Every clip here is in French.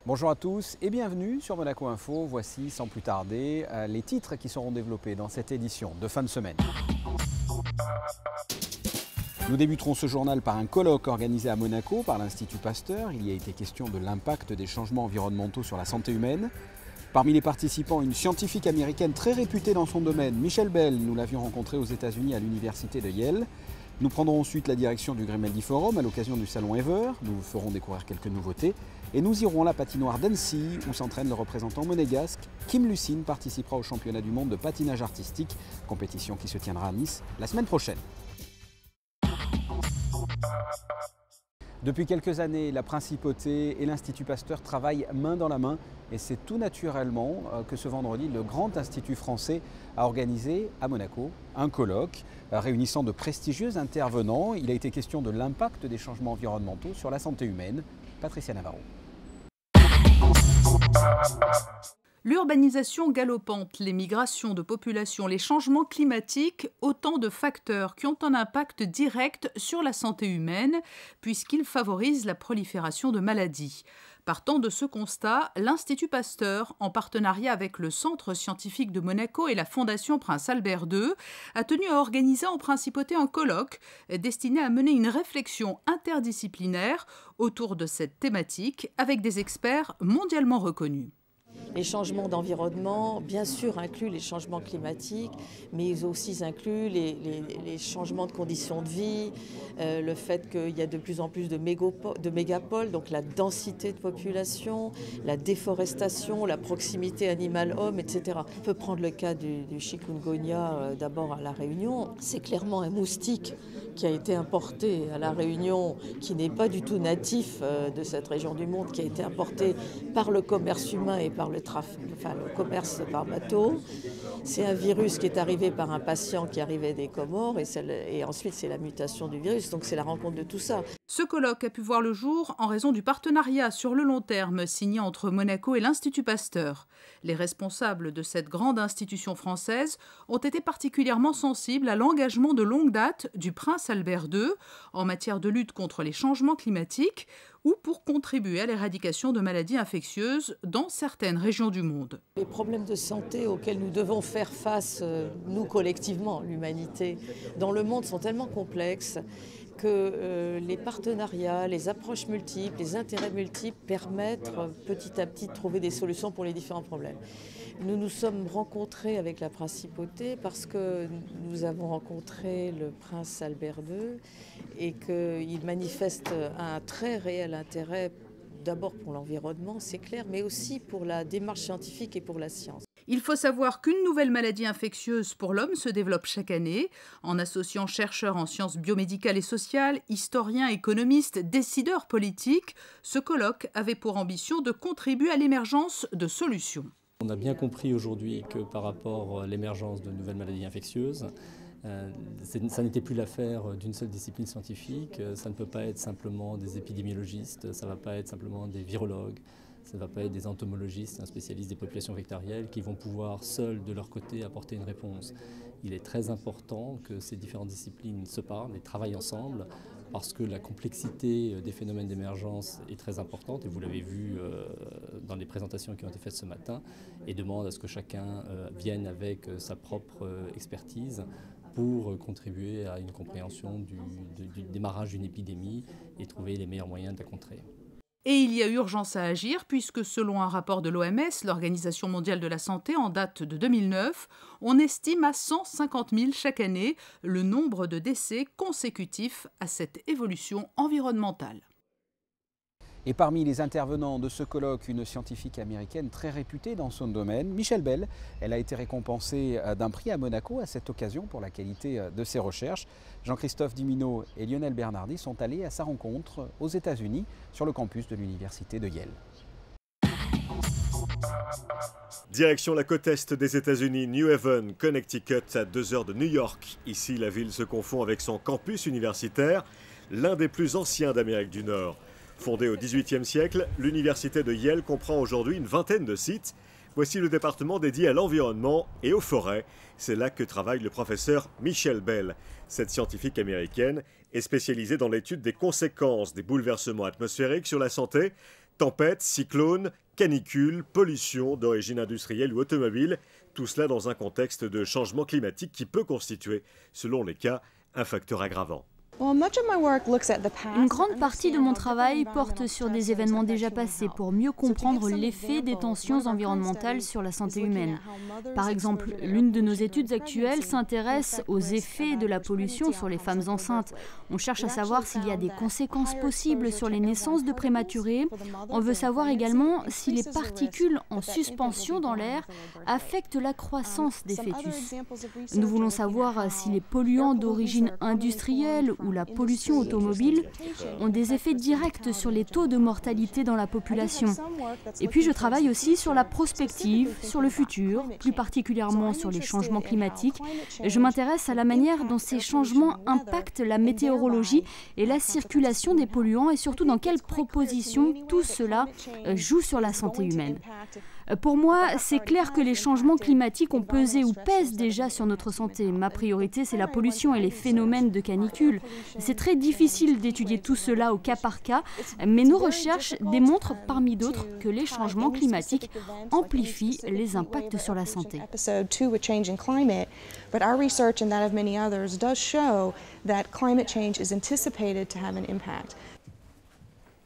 Bonjour à tous et bienvenue sur Monaco Info. Voici sans plus tarder les titres qui seront développés dans cette édition de fin de semaine. Nous débuterons ce journal par un colloque organisé à Monaco par l'Institut Pasteur. Il y a été question de l'impact des changements environnementaux sur la santé humaine. Parmi les participants, une scientifique américaine très réputée dans son domaine, Michelle Bell. Nous l'avions rencontrée aux États-Unis à l'université de Yale. Nous prendrons ensuite la direction du Grimaldi Forum à l'occasion du salon Ever. Nous vous ferons découvrir quelques nouveautés. Et nous irons à la patinoire d'Annecy où s'entraîne le représentant monégasque. Kim Lucine participera au championnat du monde de patinage artistique, compétition qui se tiendra à Nice la semaine prochaine. Depuis quelques années, la Principauté et l'Institut Pasteur travaillent main dans la main et c'est tout naturellement que ce vendredi, le Grand Institut français a organisé à Monaco un colloque réunissant de prestigieux intervenants. Il a été question de l'impact des changements environnementaux sur la santé humaine. Patricia Navarro. L'urbanisation galopante, les migrations de population, les changements climatiques, autant de facteurs qui ont un impact direct sur la santé humaine puisqu'ils favorisent la prolifération de maladies. Partant de ce constat, l'Institut Pasteur, en partenariat avec le Centre scientifique de Monaco et la Fondation Prince Albert II, a tenu à organiser en Principauté un colloque destiné à mener une réflexion interdisciplinaire autour de cette thématique avec des experts mondialement reconnus. Les changements d'environnement, bien sûr, incluent les changements climatiques, mais ils aussi incluent les changements de conditions de vie, le fait qu'il y a de plus en plus de mégapoles, donc la densité de population, la déforestation, la proximité animal-homme, etc. On peut prendre le cas du chikungunya d'abord à La Réunion. C'est clairement un moustique qui a été importé à La Réunion, qui n'est pas du tout natif de cette région du monde, qui a été importé par le commerce humain et par le commerce par bateau. C'est un virus qui est arrivé par un patient qui arrivait des Comores et ensuite c'est la mutation du virus, donc c'est la rencontre de tout ça. Ce colloque a pu voir le jour en raison du partenariat sur le long terme signé entre Monaco et l'Institut Pasteur. Les responsables de cette grande institution française ont été particulièrement sensibles à l'engagement de longue date du Prince Albert II en matière de lutte contre les changements climatiques ou pour contribuer à l'éradication de maladies infectieuses dans certaines régions du monde. Les problèmes de santé auxquels nous devons faire face, nous collectivement, l'humanité, dans le monde sont tellement complexes que les partenariats, les approches multiples, les intérêts multiples permettent petit à petit de trouver des solutions pour les différents problèmes. Nous nous sommes rencontrés avec la Principauté parce que nous avons rencontré le prince Albert II et qu'il manifeste un très réel intérêt d'abord pour l'environnement, c'est clair, mais aussi pour la démarche scientifique et pour la science. Il faut savoir qu'une nouvelle maladie infectieuse pour l'homme se développe chaque année, en associant chercheurs en sciences biomédicales et sociales, historiens, économistes, décideurs politiques. Ce colloque avait pour ambition de contribuer à l'émergence de solutions. On a bien compris aujourd'hui que par rapport à l'émergence de nouvelles maladies infectieuses, ça n'était plus l'affaire d'une seule discipline scientifique, ça ne peut pas être simplement des épidémiologistes, ça ne va pas être simplement des virologues, ça ne va pas être des entomologistes, un spécialiste des populations vectorielles qui vont pouvoir seuls de leur côté apporter une réponse. Il est très important que ces différentes disciplines se parlent et travaillent ensemble parce que la complexité des phénomènes d'émergence est très importante et vous l'avez vu dans les présentations qui ont été faites ce matin et demande à ce que chacun vienne avec sa propre expertise pour contribuer à une compréhension du démarrage d'une épidémie et trouver les meilleurs moyens de la contrer. Et il y a urgence à agir puisque selon un rapport de l'OMS, l'Organisation mondiale de la santé, en date de 2009, on estime à 150 000 chaque année le nombre de décès consécutifs à cette évolution environnementale. Et parmi les intervenants de ce colloque, une scientifique américaine très réputée dans son domaine, Michelle Bell. Elle a été récompensée d'un prix à Monaco à cette occasion pour la qualité de ses recherches. Jean-Christophe Dimino et Lionel Bernardi sont allés à sa rencontre aux États-Unis sur le campus de l'université de Yale. Direction la côte est des États-Unis, New Haven, Connecticut, à 2 heures de New York. Ici, la ville se confond avec son campus universitaire, l'un des plus anciens d'Amérique du Nord. Fondée au XVIIIe siècle, l'université de Yale comprend aujourd'hui une vingtaine de sites. Voici le département dédié à l'environnement et aux forêts. C'est là que travaille le professeur Michelle Bell. Cette scientifique américaine est spécialisée dans l'étude des conséquences des bouleversements atmosphériques sur la santé, Tempêtes, cyclones, canicules, pollution d'origine industrielle ou automobile, tout cela dans un contexte de changement climatique qui peut constituer, selon les cas, un facteur aggravant. Une grande partie de mon travail porte sur des événements déjà passés pour mieux comprendre l'effet des tensions environnementales sur la santé humaine. Par exemple, l'une de nos études actuelles s'intéresse aux effets de la pollution sur les femmes enceintes. On cherche à savoir s'il y a des conséquences possibles sur les naissances de prématurés. On veut savoir également si les particules en suspension dans l'air affectent la croissance des fœtus. Nous voulons savoir si les polluants d'origine industrielle ou la pollution automobile ont des effets directs sur les taux de mortalité dans la population. Et puis je travaille aussi sur la prospective, sur le futur, plus particulièrement sur les changements climatiques. Je m'intéresse à la manière dont ces changements impactent la météorologie et la circulation des polluants et surtout dans quelles propositions tout cela joue sur la santé humaine. Pour moi, c'est clair que les changements climatiques ont pesé ou pèsent déjà sur notre santé. Ma priorité, c'est la pollution et les phénomènes de canicule. C'est très difficile d'étudier tout cela au cas par cas, mais nos recherches démontrent, parmi d'autres, que les changements climatiques amplifient les impacts sur la santé.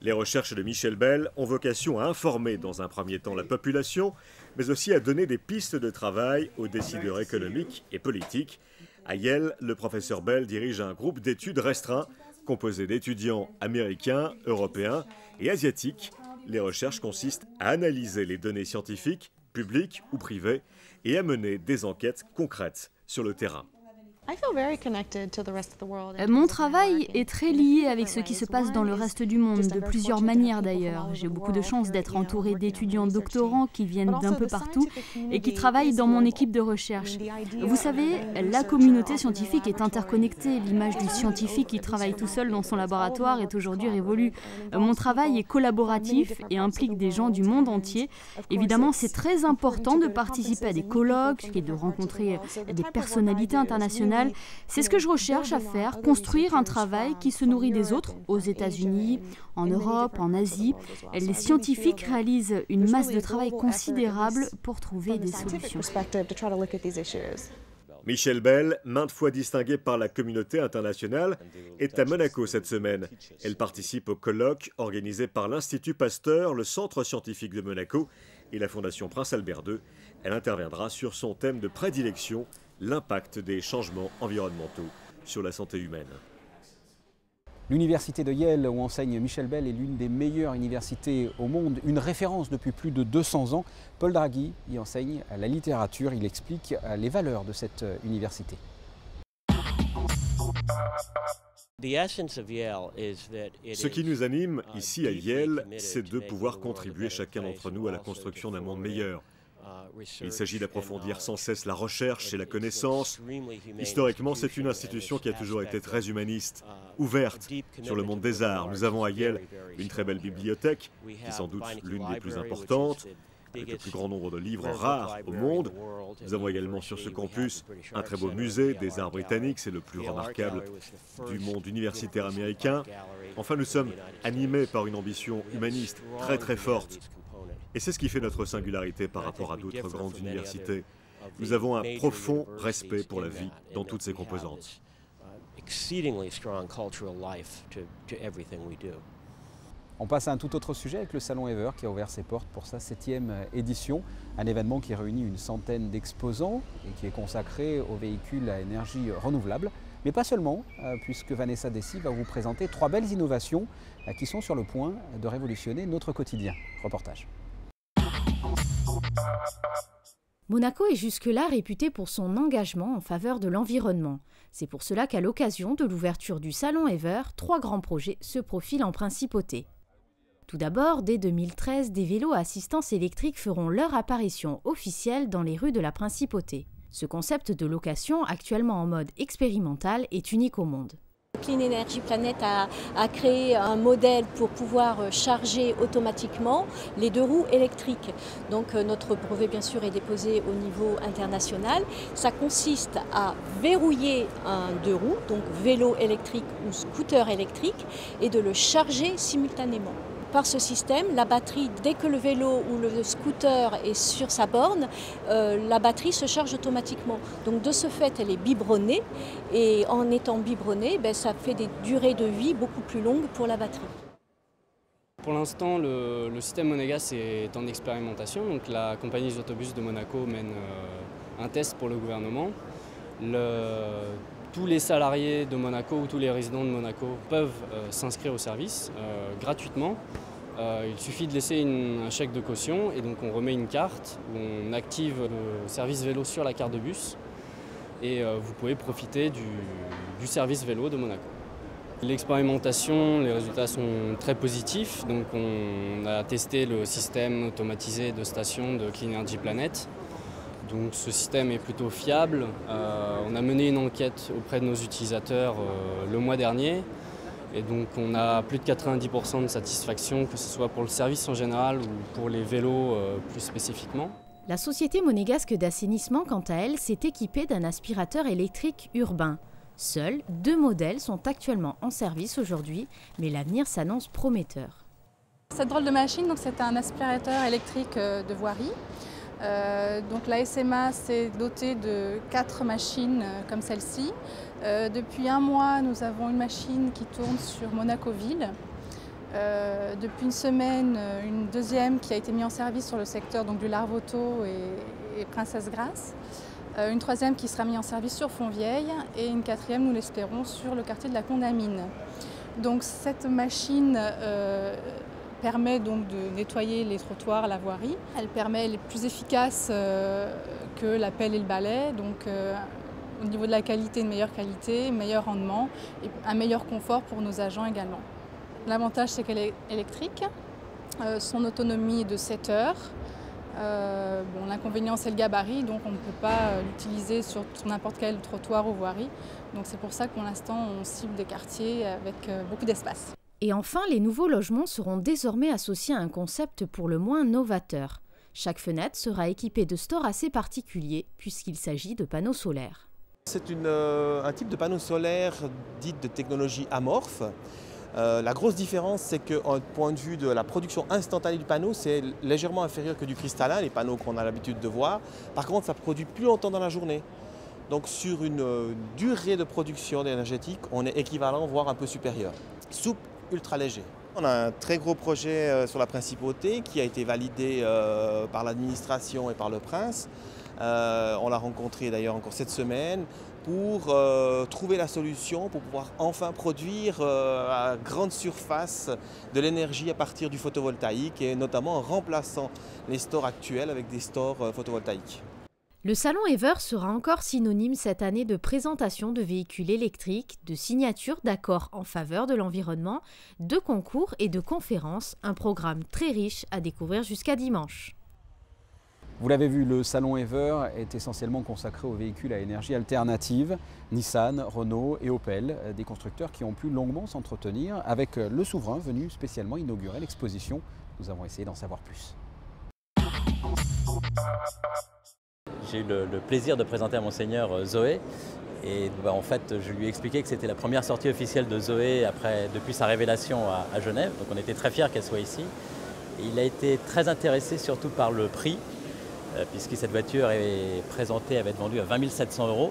Les recherches de Michel Bell ont vocation à informer dans un premier temps la population, mais aussi à donner des pistes de travail aux décideurs économiques et politiques. À Yale, le professeur Bell dirige un groupe d'études restreint, composé d'étudiants américains, européens et asiatiques. Les recherches consistent à analyser les données scientifiques, publiques ou privées, et à mener des enquêtes concrètes sur le terrain. Mon travail est très lié avec ce qui se passe dans le reste du monde, de plusieurs manières d'ailleurs. J'ai beaucoup de chance d'être entourée d'étudiants doctorants qui viennent d'un peu partout et qui travaillent dans mon équipe de recherche. Vous savez, la communauté scientifique est interconnectée. L'image du scientifique qui travaille tout seul dans son laboratoire est aujourd'hui révolue. Mon travail est collaboratif et implique des gens du monde entier. Évidemment, c'est très important de participer à des colloques et de rencontrer des personnalités internationales. C'est ce que je recherche à faire, construire un travail qui se nourrit des autres, aux États-Unis, en Europe, en Asie. Les scientifiques réalisent une masse de travail considérable pour trouver des solutions. Michel Bell, maintes fois distinguée par la communauté internationale, est à Monaco cette semaine. Elle participe au colloque organisé par l'Institut Pasteur, le Centre scientifique de Monaco et la Fondation Prince Albert II. Elle interviendra sur son thème de prédilection, l'impact des changements environnementaux sur la santé humaine. L'université de Yale, où enseigne Michel Bell, est l'une des meilleures universités au monde, une référence depuis plus de 200 ans. Paul Draghi y enseigne la littérature, il explique les valeurs de cette université. Ce qui nous anime ici à Yale, c'est de pouvoir contribuer chacun d'entre nous à la construction d'un monde meilleur. Il s'agit d'approfondir sans cesse la recherche et la connaissance. Historiquement, c'est une institution qui a toujours été très humaniste, ouverte sur le monde des arts. Nous avons à Yale une très belle bibliothèque, qui est sans doute l'une des plus importantes, avec le plus grand nombre de livres rares au monde. Nous avons également sur ce campus un très beau musée des arts britanniques, c'est le plus remarquable du monde universitaire américain. Enfin, nous sommes animés par une ambition humaniste très très forte. Et c'est ce qui fait notre singularité par rapport à d'autres grandes universités. Nous avons un profond respect pour la vie dans toutes ses composantes. On passe à un tout autre sujet avec le Salon Ever qui a ouvert ses portes pour sa 7e édition. Un événement qui réunit une centaine d'exposants et qui est consacré aux véhicules à énergie renouvelable. Mais pas seulement, puisque Vanessa Dessy va vous présenter 3 belles innovations qui sont sur le point de révolutionner notre quotidien. Reportage. Monaco est jusque-là réputé pour son engagement en faveur de l'environnement. C'est pour cela qu'à l'occasion de l'ouverture du Salon Ever, 3 grands projets se profilent en principauté. Tout d'abord, dès 2013, des vélos à assistance électrique feront leur apparition officielle dans les rues de la principauté. Ce concept de location, actuellement en mode expérimental, est unique au monde. Clean Energy Planet a créé un modèle pour pouvoir charger automatiquement les 2 roues électriques. Donc notre brevet bien sûr est déposé au niveau international. Ça consiste à verrouiller un 2 roues, donc vélo électrique ou scooter électrique, et de le charger simultanément. par ce système, la batterie, dès que le vélo ou le scooter est sur sa borne, la batterie se charge automatiquement. Donc de ce fait, elle est biberonnée et en étant biberonnée, ça fait des durées de vie beaucoup plus longues pour la batterie. Pour l'instant, le système monégasque est en expérimentation. Donc la compagnie des autobus de Monaco mène un test pour le gouvernement. Tous les salariés de Monaco ou tous les résidents de Monaco peuvent s'inscrire au service gratuitement. Il suffit de laisser un chèque de caution et donc on remet une carte où on active le service vélo sur la carte de bus et vous pouvez profiter du service vélo de Monaco. L'expérimentation, les résultats sont très positifs. Donc on a testé le système automatisé de station de Clean Energy Planet. Donc ce système est plutôt fiable. On a mené une enquête auprès de nos utilisateurs le mois dernier. Et donc on a plus de 90% de satisfaction, que ce soit pour le service en général ou pour les vélos plus spécifiquement. La société monégasque d'assainissement, quant à elle, s'est équipée d'un aspirateur électrique urbain. Seuls 2 modèles sont actuellement en service aujourd'hui, mais l'avenir s'annonce prometteur. Cette drôle de machine, c'est un aspirateur électrique de voirie. Donc la SMA s'est dotée de 4 machines comme celle-ci. Depuis un mois, nous avons une machine qui tourne sur Monaco-Ville. Depuis une semaine, une deuxième qui a été mise en service sur le secteur donc, du Larvoto et Princesse Grasse. Une troisième qui sera mise en service sur Fontvieille et une quatrième, nous l'espérons, sur le quartier de la Condamine. Donc cette machine permet donc de nettoyer les trottoirs, la voirie. Elle permet, elle est plus efficace que la pelle et le balai. Donc au niveau de la qualité, une meilleure qualité, meilleur rendement et un meilleur confort pour nos agents également. L'avantage, c'est qu'elle est électrique. Son autonomie est de 7 heures. L'inconvénient, c'est le gabarit, donc on ne peut pas l'utiliser sur n'importe quel trottoir ou voirie. Donc c'est pour ça que pour l'instant, on cible des quartiers avec beaucoup d'espace. Et enfin, les nouveaux logements seront désormais associés à un concept pour le moins novateur. Chaque fenêtre sera équipée de stores assez particuliers, puisqu'il s'agit de panneaux solaires. C'est un type de panneau solaire dit de technologie amorphe. La grosse différence, c'est qu'un point de vue de la production instantanée du panneau, c'est légèrement inférieur que du cristallin, les panneaux qu'on a l'habitude de voir. Par contre, ça produit plus longtemps dans la journée. Donc sur une durée de production énergétique, on est équivalent, voire un peu supérieur. Souple, ultra léger. On a un très gros projet sur la principauté qui a été validé par l'administration et par le prince. On l'a rencontré d'ailleurs encore cette semaine pour trouver la solution pour pouvoir enfin produire à grande surface de l'énergie à partir du photovoltaïque et notamment en remplaçant les stores actuels avec des stores photovoltaïques. Le salon Ever sera encore synonyme cette année de présentation de véhicules électriques, de signature d'accords en faveur de l'environnement, de concours et de conférences, un programme très riche à découvrir jusqu'à dimanche. Vous l'avez vu, le salon Ever est essentiellement consacré aux véhicules à énergie alternative, Nissan, Renault et Opel, des constructeurs qui ont pu longuement s'entretenir avec le souverain venu spécialement inaugurer l'exposition. Nous avons essayé d'en savoir plus. J'ai eu le plaisir de présenter à Monseigneur Zoé et en fait je lui ai expliqué que c'était la première sortie officielle de Zoé depuis sa révélation à Genève, donc on était très fiers qu'elle soit ici. Et il a été très intéressé surtout par le prix, puisque cette voiture est présentée, elle va être vendue à 20 700 €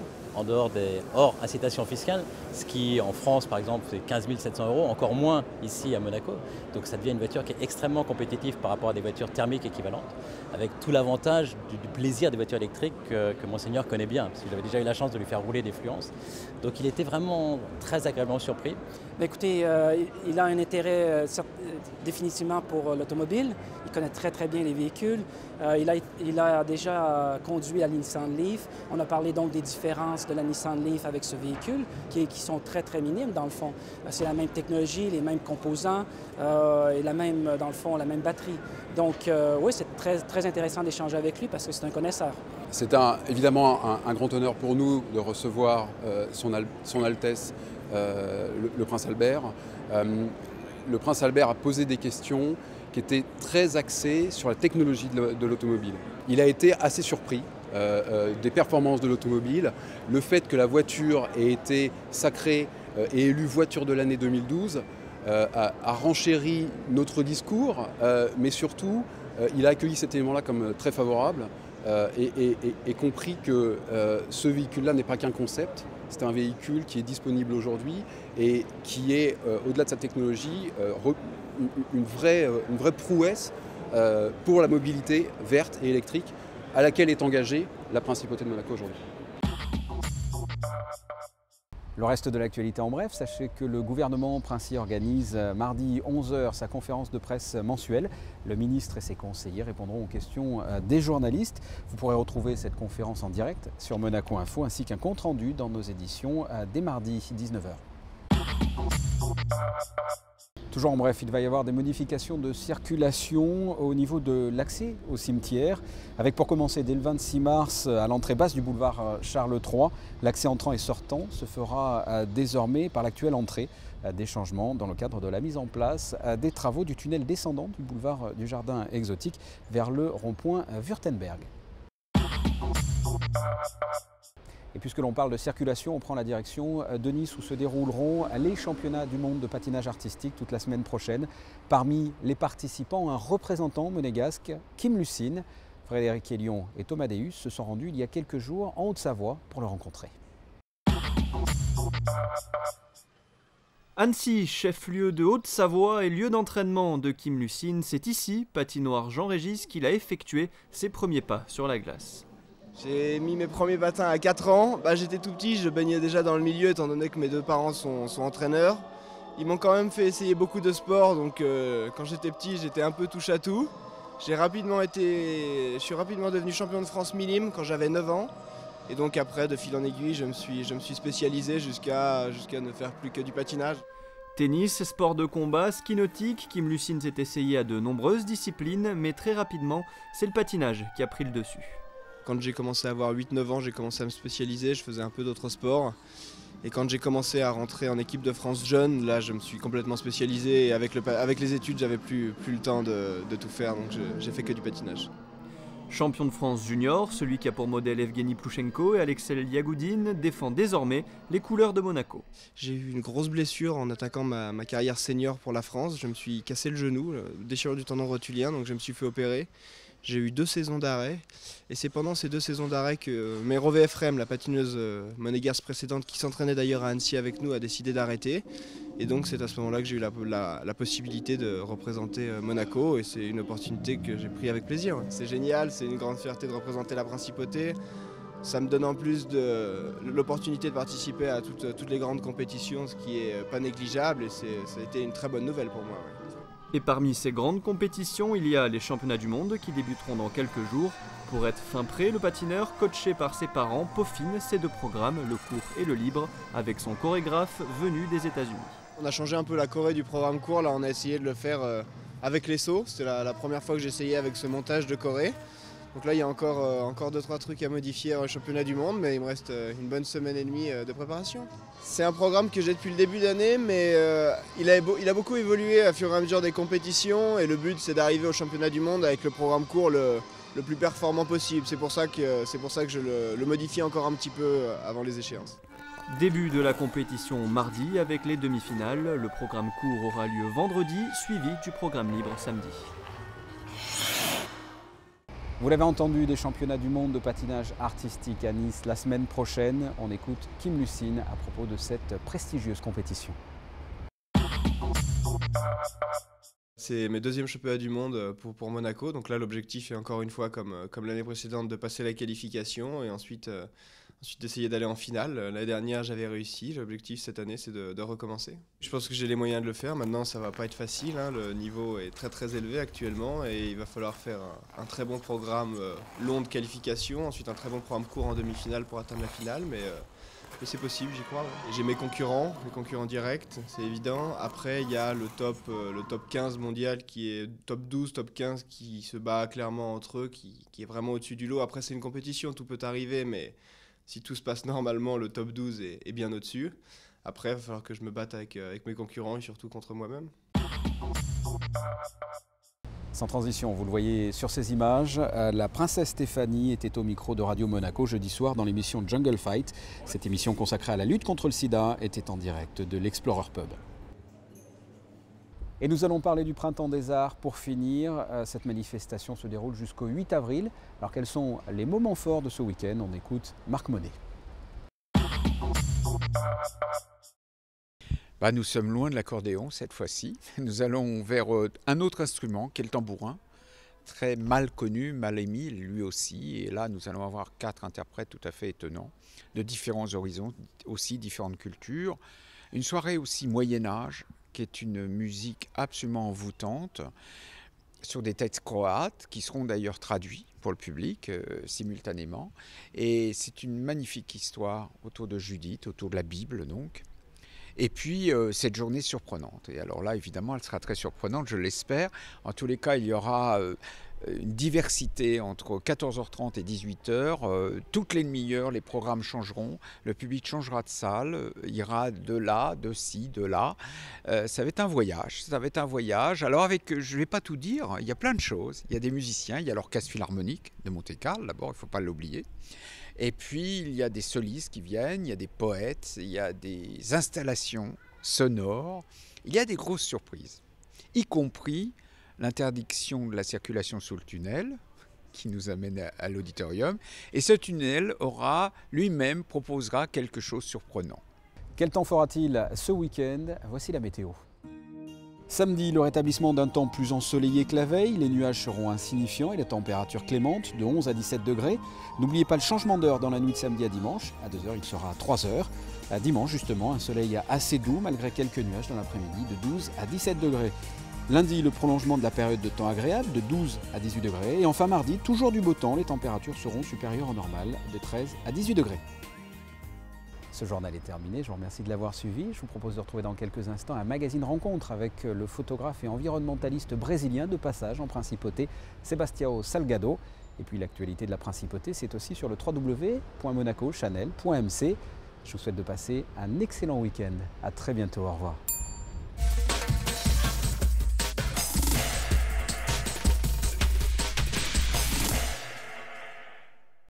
hors incitation fiscale, ce qui en France par exemple c'est 15 700 €, encore moins ici à Monaco. Donc ça devient une voiture qui est extrêmement compétitive par rapport à des voitures thermiques équivalentes, avec tout l'avantage du plaisir des voitures électriques que Monseigneur connaît bien, parce qu'il avait déjà eu la chance de lui faire rouler des Fluence. Donc il était vraiment très agréablement surpris. Écoutez, il a un intérêt définitivement pour l'automobile, il connaît très bien les véhicules, il a déjà conduit la Nissan Leaf, on a parlé donc des différences de la Nissan Leaf avec ce véhicule qui sont très minimes dans le fond. C'est la même technologie, les mêmes composants et dans le fond la même batterie. Donc oui, c'est très intéressant d'échanger avec lui parce que c'est un connaisseur. C'est évidemment un grand honneur pour nous de recevoir son Altesse le Prince Albert. Le Prince Albert a posé des questions qui étaient très axées sur la technologie de l'automobile. Il a été assez surpris des performances de l'automobile, le fait que la voiture ait été sacrée et élue voiture de l'année 2012 a renchéri notre discours, mais surtout, il a accueilli cet élément-là comme très favorable et compris que ce véhicule-là n'est pas qu'un concept, c'est un véhicule qui est disponible aujourd'hui et qui est, au-delà de sa technologie, une vraie prouesse pour la mobilité verte et électrique à laquelle est engagée la Principauté de Monaco aujourd'hui. Le reste de l'actualité en bref, sachez que le gouvernement princier organise mardi 11h sa conférence de presse mensuelle. Le ministre et ses conseillers répondront aux questions des journalistes. Vous pourrez retrouver cette conférence en direct sur Monaco Info ainsi qu'un compte-rendu dans nos éditions dès mardi 19h. Toujours en bref, il va y avoir des modifications de circulation au niveau de l'accès au cimetière, avec pour commencer dès le 26 mars à l'entrée basse du boulevard Charles III, l'accès entrant et sortant se fera désormais par l'actuelle entrée. Des changements dans le cadre de la mise en place des travaux du tunnel descendant du boulevard du Jardin Exotique vers le rond-point Württemberg. Et puisque l'on parle de circulation, on prend la direction de Nice où se dérouleront les championnats du monde de patinage artistique toute la semaine prochaine. Parmi les participants, un représentant monégasque, Kim Lucine. Frédéric Hélion et Thomas Deus se sont rendus il y a quelques jours en Haute-Savoie pour le rencontrer. Annecy, chef-lieu de Haute-Savoie et lieu d'entraînement de Kim Lucine, c'est ici, patinoire Jean-Régis, qu'il a effectué ses premiers pas sur la glace. J'ai mis mes premiers patins à 4 ans. J'étais tout petit, je baignais déjà dans le milieu étant donné que mes deux parents sont entraîneurs. Ils m'ont quand même fait essayer beaucoup de sports, donc quand j'étais petit, j'étais un peu touche à tout. Je suis rapidement devenu champion de France Milim quand j'avais 9 ans. Et donc après, de fil en aiguille, je me suis spécialisé jusqu'à ne faire plus que du patinage. Tennis, sport de combat, ski nautique, Kim Lucine s'est essayé à de nombreuses disciplines, mais très rapidement, c'est le patinage qui a pris le dessus. Quand j'ai commencé à avoir 8-9 ans, j'ai commencé à me spécialiser, je faisais un peu d'autres sports. Et quand j'ai commencé à rentrer en équipe de France jeune, là je me suis complètement spécialisé et avec les études, j'avais plus le temps de tout faire, donc j'ai fait que du patinage. Champion de France junior, celui qui a pour modèle Evgeny Plouchenko et Alexei Yagoudine défend désormais les couleurs de Monaco. J'ai eu une grosse blessure en attaquant ma carrière senior pour la France. Je me suis cassé le genou, déchirure du tendon rotulien, donc je me suis fait opérer. J'ai eu 2 saisons d'arrêt et c'est pendant ces 2 saisons d'arrêt que Mero Efrem, la patineuse monégasque précédente qui s'entraînait d'ailleurs à Annecy avec nous, a décidé d'arrêter. Et donc c'est à ce moment-là que j'ai eu la possibilité de représenter Monaco et c'est une opportunité que j'ai prise avec plaisir. C'est génial, c'est une grande fierté de représenter la Principauté. Ça me donne en plus l'opportunité de participer à toutes les grandes compétitions, ce qui est pas négligeable et ça a été une très bonne nouvelle pour moi. Et parmi ces grandes compétitions, il y a les championnats du monde qui débuteront dans quelques jours. Pour être fin prêt, le patineur, coaché par ses parents, peaufine ses 2 programmes, le court et le libre, avec son chorégraphe venu des États-Unis. On a changé un peu la choré du programme court, là on a essayé de le faire avec les sauts. C'était la première fois que j'essayais avec ce montage de choré. Donc là il y a encore 2-3 trucs à modifier au championnat du monde, mais il me reste une bonne semaine et demie de préparation. C'est un programme que j'ai depuis le début d'année, mais il a beaucoup évolué au fur et à mesure des compétitions et le but c'est d'arriver au championnat du monde avec le programme court le plus performant possible. C'est pour ça que je le modifie encore un petit peu avant les échéances. Début de la compétition mardi avec les demi-finales. Le programme court aura lieu vendredi, suivi du programme libre samedi. Vous l'avez entendu, des championnats du monde de patinage artistique à Nice la semaine prochaine. On écoute Kim Lucine à propos de cette prestigieuse compétition. C'est mes 2e championnats du monde pour Monaco. Donc là, l'objectif est encore une fois, comme l'année précédente, de passer la qualification et ensuite d'essayer d'aller en finale. L'année dernière, j'avais réussi. L'objectif cette année, c'est de recommencer. Je pense que j'ai les moyens de le faire. Maintenant, ça va pas être facile. Le niveau est très très élevé actuellement et il va falloir faire un très bon programme long de qualification. Ensuite, un très bon programme court en demi-finale pour atteindre la finale. Mais c'est possible, j'y crois. Ouais. J'ai mes concurrents directs, c'est évident. Après, il y a le top 15 mondial qui est top 12, top 15 qui se bat clairement entre eux, qui est vraiment au-dessus du lot. Après, c'est une compétition, tout peut arriver, mais si tout se passe normalement, le top 12 est bien au-dessus. Après, il va falloir que je me batte avec mes concurrents et surtout contre moi-même. Sans transition, vous le voyez sur ces images, la princesse Stéphanie était au micro de Radio Monaco jeudi soir dans l'émission Jungle Fight. Cette émission consacrée à la lutte contre le sida était en direct de l'Explorer Pub. Et nous allons parler du Printemps des Arts pour finir. Cette manifestation se déroule jusqu'au 8 avril. Alors quels sont les moments forts de ce week-end? On écoute Marc Monet. Nous sommes loin de l'accordéon cette fois-ci. Nous allons vers un autre instrument qui est le tambourin, très mal connu, mal émis lui aussi. Et là, nous allons avoir 4 interprètes tout à fait étonnants, de différents horizons, aussi différentes cultures. Une soirée aussi Moyen-Âge, qui est une musique absolument envoûtante, sur des textes croates, qui seront d'ailleurs traduits pour le public simultanément. Et c'est une magnifique histoire autour de Judith, autour de la Bible donc. Et puis cette journée surprenante. Et alors là, évidemment, elle sera très surprenante, je l'espère. En tous les cas, il y aura une diversité entre 14h30 et 18h. Toutes les demi-heures, les programmes changeront. Le public changera de salle, ira de là, de ci, de là. Ça va être un voyage. Ça va être un voyage. Alors avec, je ne vais pas tout dire, il y a plein de choses. Il y a des musiciens, il y a l'Orchestre Philharmonique de Monte-Carlo, d'abord, il ne faut pas l'oublier. Et puis, il y a des solistes qui viennent, il y a des poètes, il y a des installations sonores, il y a des grosses surprises, y compris l'interdiction de la circulation sous le tunnel, qui nous amène à l'auditorium. Et ce tunnel lui-même proposera quelque chose de surprenant. Quel temps fera-t-il ce week-end? Voici la météo. Samedi, le rétablissement d'un temps plus ensoleillé que la veille. Les nuages seront insignifiants et les températures clémentes de 11 à 17 degrés. N'oubliez pas le changement d'heure dans la nuit de samedi à dimanche. À 2h, il sera à 3h. À dimanche, justement, un soleil assez doux malgré quelques nuages dans l'après-midi de 12 à 17 degrés. Lundi, le prolongement de la période de temps agréable de 12 à 18 degrés. Et enfin mardi, toujours du beau temps. Les températures seront supérieures au normal de 13 à 18 degrés. Ce journal est terminé, je vous remercie de l'avoir suivi. Je vous propose de retrouver dans quelques instants un magazine rencontre avec le photographe et environnementaliste brésilien de passage en Principauté, Sebastião Salgado. Et puis l'actualité de la Principauté, c'est aussi sur le www.monacochanel.mc. Je vous souhaite de passer un excellent week-end. À très bientôt, au revoir.